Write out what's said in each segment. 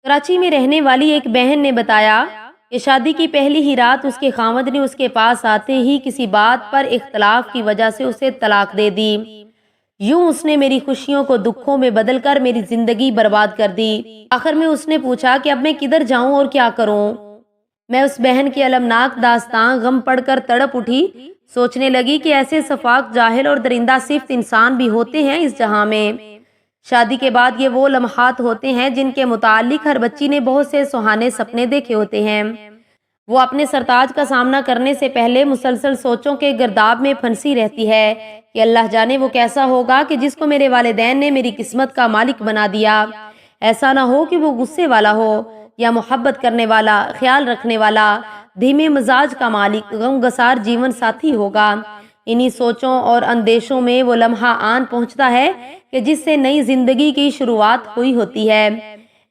کراچی میں رہنے والی ایک بہن نے بتایا کہ شادی کی پہلی ہی رات اس کے خاوند نے اس کے پاس آتے ہی کسی بات پر اختلاف کی وجہ سے اسے طلاق دے دی۔ یوں اس نے میری خوشیوں کو دکھوں میں بدل کر میری زندگی برباد کر دی۔ آخر میں اس نے پوچھا کہ اب میں کدھر جاؤں اور کیا کروں۔ میں اس بہن کی المناک داستان غم پڑھ کر تڑپ اٹھی، سوچنے لگی کہ ایسے سفاک، جاہل اور درندہ صفت انسان بھی ہوتے ہیں اس جہاں میں۔ شادی کے بعد یہ وہ لمحات ہوتے ہیں جن کے متعلق ہر بچی نے بہت سے سہانے سپنے دیکھے ہوتے ہیں۔ وہ اپنے سرتاج کا سامنا کرنے سے پہلے مسلسل سوچوں کے گرداب میں پھنسی رہتی ہے کہ اللہ جانے وہ کیسا ہوگا کہ جس کو میرے والدین نے میری قسمت کا مالک بنا دیا۔ ایسا نہ ہو کہ وہ غصے والا ہو یا محبت کرنے والا، خیال رکھنے والا، دھیمے مزاج کا مالک، غم گسار جیون ساتھی ہوگا۔ انہی سوچوں اور اندیشوں میں وہ لمحہ آن پہنچتا ہے کہ جس سے نئی زندگی کی شروعات ہوئی ہوتی ہے۔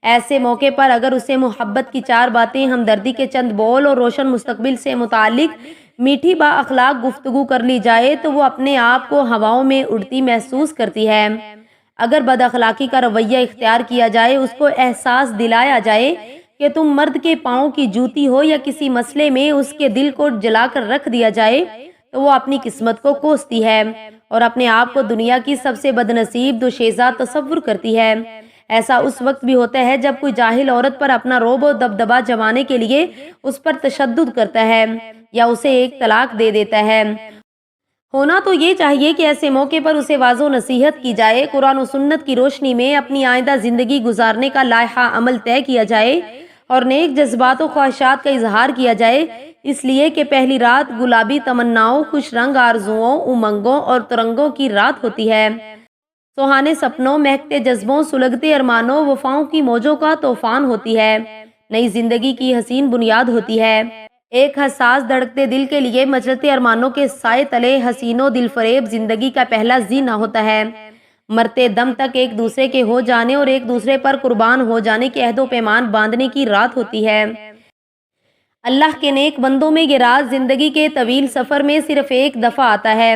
ایسے موقع پر اگر اسے محبت کی چار باتیں، ہمدردی کے چند بول اور روشن مستقبل سے متعلق میٹھی با اخلاق گفتگو کر لی جائے تو وہ اپنے آپ کو ہواؤں میں اڑتی محسوس کرتی ہے۔ اگر بد اخلاقی کا رویہ اختیار کیا جائے، اس کو احساس دلایا جائے کہ تم مرد کے پاؤں کی جوتی ہو، یا کسی مسئلے میں اس کے دل کو جلا کر رکھ دیا جائے، تو وہ اپنی قسمت کو کوستی ہے اور اپنے آپ کو دنیا کی سب سے بد نصیب دوشیزہ تصور کرتی ہے۔ ایسا اس وقت بھی ہوتا ہے جب کوئی جاہل عورت پر اپنا رعب و دبدبہ جمانے کے لیے اس پر تشدد کرتا ہے یا اسے ایک طلاق دے دیتا ہے۔ ہونا تو یہ چاہیے کہ ایسے موقع پر اسے واضح و نصیحت کی جائے، قرآن و سنت کی روشنی میں اپنی آئندہ زندگی گزارنے کا لائحہ عمل طے کیا جائے اور نیک جذبات و خواہشات کا اظہار کیا جائے، اس لیے کہ پہلی رات گلابی تمناؤں، خوش رنگ آرزوؤں، امنگوں اور ترنگوں کی رات ہوتی ہے۔ سہانے سپنوں، مہکتے جذبوں، سلگتے ارمانوں، وفاؤں کی موجوں کا طوفان ہوتی ہے۔ نئی زندگی کی حسین بنیاد ہوتی ہے۔ ایک حساس دھڑکتے دل کے لیے مچلتے ارمانوں کے سائے تلے حسین و دل فریب زندگی کا پہلا زینہ ہوتا ہے۔ مرتے دم تک ایک دوسرے کے ہو جانے اور ایک دوسرے پر قربان ہو جانے کے عہد و پیمان باندھنے کی رات ہوتی ہے۔ اللہ کے نیک بندوں میں یہ رات زندگی کے طویل سفر میں صرف ایک دفعہ آتا ہے۔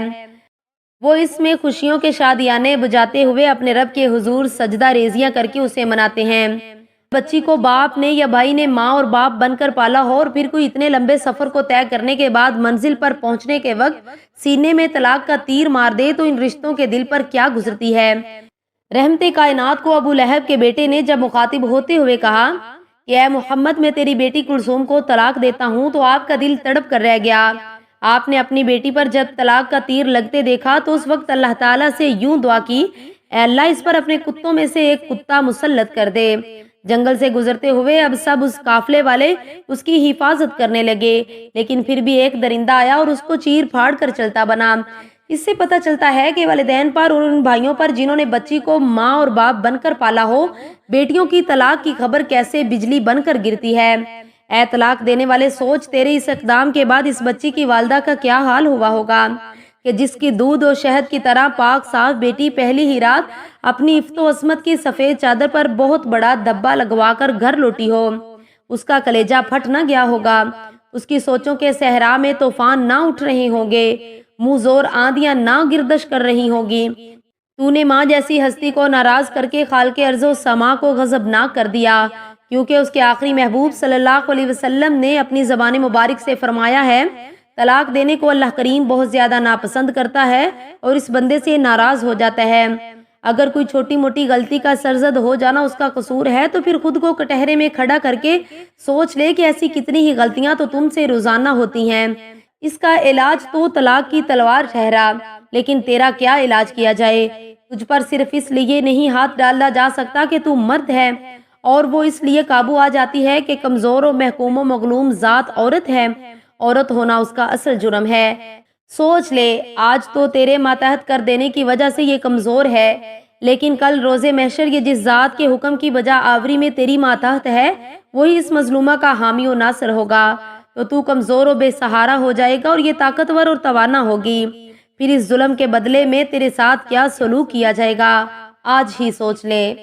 وہ اس میں خوشیوں کے شادیانے بجاتے ہوئے اپنے رب کے حضور سجدہ ریزیاں کر کے اسے مناتے ہیں۔ بچی کو باپ نے یا بھائی نے ماں اور باپ بن کر پالا ہو اور پھر کوئی اتنے لمبے سفر کو طے کرنے کے بعد منزل پر پہنچنے کے وقت سینے میں طلاق کا تیر مار دے تو ان رشتوں کے دل پر کیا گزرتی ہے۔ رحمت کائنات کو ابو لہب کے بیٹے نے جب مخاطب ہوتے ہوئے کہا کہ اے محمد، میں تیری بیٹی کلثوم کو طلاق دیتا ہوں، تو آپ کا دل تڑپ کر رہ گیا۔ آپ نے اپنی بیٹی پر جب طلاق کا تیر لگتے دیکھا تو اس وقت اللہ تعالیٰ سے یوں دعا کی، اے اللہ، اس پر اپنے کتوں میں سے ایک کتا مسلط کر دے۔ جنگل سے گزرتے ہوئے اب سب اس قافلے والے اس کی حفاظت کرنے لگے، لیکن پھر بھی ایک درندہ آیا اور اس کو چیر پھاڑ کر چلتا بنا۔ اس سے پتہ چلتا ہے کہ والدین پر اور ان بھائیوں پر جنہوں نے بچی کو ماں اور باپ بن کر پالا ہو، بیٹیوں کی طلاق کی خبر کیسے بجلی بن کر گرتی ہے۔ اے طلاق دینے والے، سوچ تیرے اس اقدام کے بعد اس بچی کی والدہ کا کیا حال ہوا ہوگا کہ جس کی دودھ اور شہد کی طرح پاک صاف بیٹی پہلی ہی رات اپنی عفت و عصمت کی سفید چادر پر بہت بڑا دبا لگوا کر گھر لوٹی ہو۔ اس کا کلیجہ پھٹ نہ گیا ہوگا، اس کی سوچوں کے صحرا میں طوفان نہ اٹھ رہے ہوں گے، منہ زور آندیاں نہ گردش کر رہی ہوں گی۔ تو نے ماں جیسی ہستی کو ناراض کر کے خالق ارض و سما کو غضبناک کر دیا، کیونکہ اس کے آخری محبوب صلی اللہ علیہ وسلم نے اپنی زبان مبارک سے فرمایا ہے، طلاق دینے کو اللہ کریم بہت زیادہ ناپسند کرتا ہے اور اس بندے سے ناراض ہو جاتا ہے۔ اگر کوئی چھوٹی موٹی غلطی کا سرزد ہو جانا اس کا قصور ہے تو پھر خود کو کٹہرے میں کھڑا کر کے سوچ لے کہ ایسی کتنی ہی غلطیاں تو تم سے روزانہ ہوتی ہیں۔ اس کا علاج تو طلاق کی تلوار ٹھہرا، لیکن تیرا کیا علاج کیا جائے؟ تجھ پر صرف اس لیے نہیں ہاتھ ڈالا جا سکتا کہ تو مرد ہے، اور وہ اس لیے قابو آ جاتی ہے کہ کمزور و محکوم و مغلوم ذات عورت ہے۔ عورت ہونا اس کا اصل جرم ہے۔ سوچ لے، آج تو تیرے ماتحت کر دینے کی وجہ سے یہ کمزور ہے، لیکن کل روز محشر یہ جس ذات کے حکم کی بجا آوری میں تیری ماتحت ہے، وہی اس مظلومہ کا حامی و ناصر ہوگا، تو کمزور و بے سہارا ہو جائے گا اور یہ طاقتور اور توانا ہوگی۔ پھر اس ظلم کے بدلے میں تیرے ساتھ کیا سلوک کیا جائے گا، آج ہی سوچ لے۔